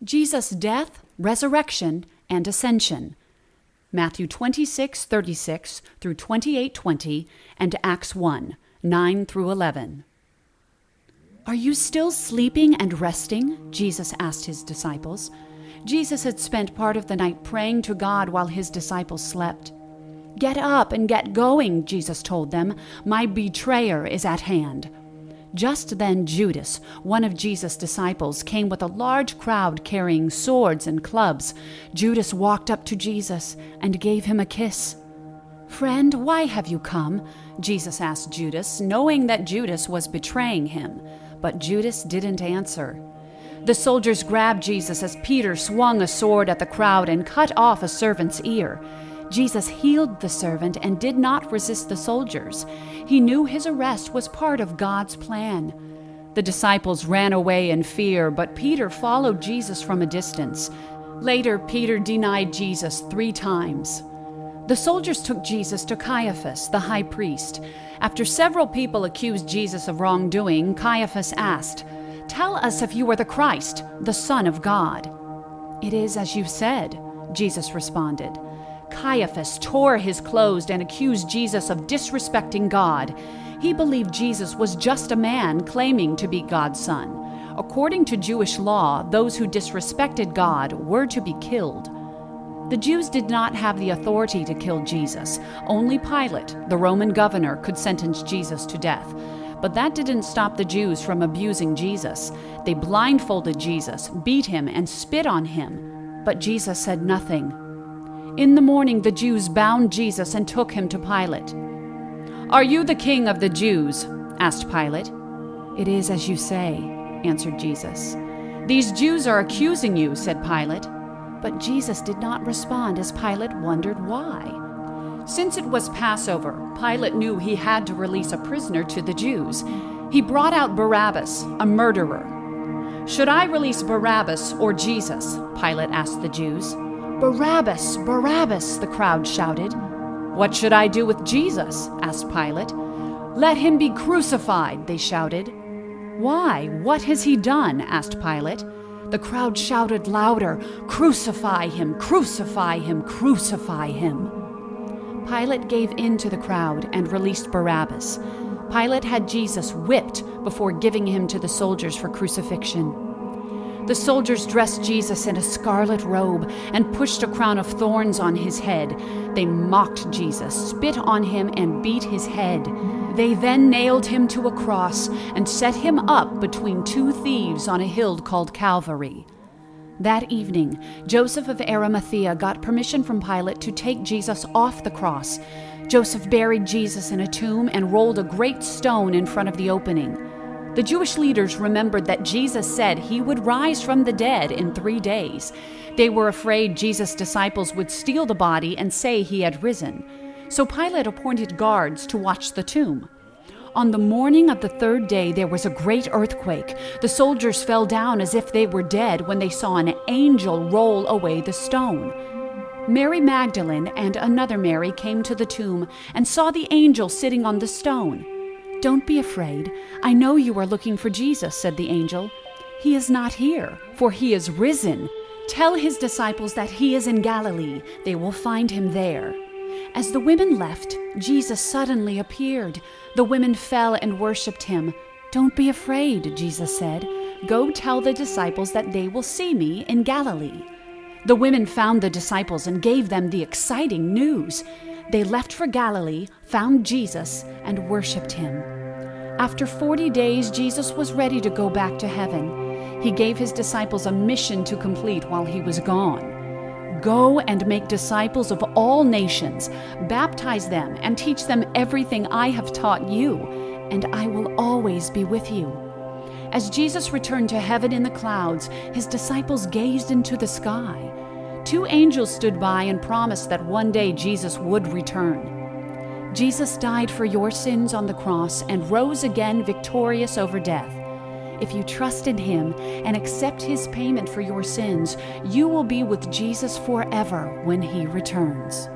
Jesus' death, resurrection, and ascension. Matthew 26:36 through 28:20 and Acts 1:9 through 11. "Are you still sleeping and resting?" Jesus asked his disciples. Jesus had spent part of the night praying to God while his disciples slept. "Get up and get going," Jesus told them. "My betrayer is at hand." Just then Judas, one of Jesus' disciples, came with a large crowd carrying swords and clubs. Judas walked up to Jesus and gave him a kiss. "Friend, why have you come?" Jesus asked Judas, knowing that Judas was betraying him. But Judas didn't answer. The soldiers grabbed Jesus as Peter swung a sword at the crowd and cut off a servant's ear. Jesus healed the servant and did not resist the soldiers. He knew his arrest was part of God's plan. The disciples ran away in fear, but Peter followed Jesus from a distance. Later, Peter denied Jesus 3 times. The soldiers took Jesus to Caiaphas, the high priest. After several people accused Jesus of wrongdoing, Caiaphas asked, "Tell us if you are the Christ, the Son of God." "It is as you said," Jesus responded. Caiaphas tore his clothes and accused Jesus of disrespecting God. He believed Jesus was just a man claiming to be God's son. According to Jewish law, those who disrespected God were to be killed. The Jews did not have the authority to kill Jesus. Only Pilate, the Roman governor, could sentence Jesus to death. But that didn't stop the Jews from abusing Jesus. They blindfolded Jesus, beat him, and spit on him. But Jesus said nothing. In the morning, the Jews bound Jesus and took him to Pilate. "Are you the king of the Jews?" asked Pilate. "It is as you say," answered Jesus. "These Jews are accusing you," said Pilate. But Jesus did not respond as Pilate wondered why. Since it was Passover, Pilate knew he had to release a prisoner to the Jews. He brought out Barabbas, a murderer. "Should I release Barabbas or Jesus?" Pilate asked the Jews. "Barabbas, Barabbas," the crowd shouted. "What should I do with Jesus?" asked Pilate. "Let him be crucified," they shouted. "Why? What has he done?" asked Pilate. The crowd shouted louder, "Crucify him, crucify him, crucify him." Pilate gave in to the crowd and released Barabbas. Pilate had Jesus whipped before giving him to the soldiers for crucifixion. The soldiers dressed Jesus in a scarlet robe and pushed a crown of thorns on his head. They mocked Jesus, spit on him, and beat his head. They then nailed him to a cross and set him up between 2 thieves on a hill called Calvary. That evening, Joseph of Arimathea got permission from Pilate to take Jesus off the cross. Joseph buried Jesus in a tomb and rolled a great stone in front of the opening. The Jewish leaders remembered that Jesus said he would rise from the dead in 3 days. They were afraid Jesus' disciples would steal the body and say he had risen. So Pilate appointed guards to watch the tomb. On the morning of the 3rd day, there was a great earthquake. The soldiers fell down as if they were dead when they saw an angel roll away the stone. Mary Magdalene and another Mary came to the tomb and saw the angel sitting on the stone. "Don't be afraid. I know you are looking for Jesus," said the angel. "He is not here, for he is risen. Tell his disciples that he is in Galilee. They will find him there." As the women left, Jesus suddenly appeared. The women fell and worshipped him. "Don't be afraid," Jesus said. "Go tell the disciples that they will see me in Galilee." The women found the disciples and gave them the exciting news. They left for Galilee, found Jesus, and worshipped him. After 40 days, Jesus was ready to go back to heaven. He gave his disciples a mission to complete while he was gone. "Go and make disciples of all nations, baptize them, and teach them everything I have taught you, and I will always be with you." As Jesus returned to heaven in the clouds, his disciples gazed into the sky. 2 angels stood by and promised that one day Jesus would return. Jesus died for your sins on the cross and rose again victorious over death. If you trust in him and accept his payment for your sins, you will be with Jesus forever when he returns.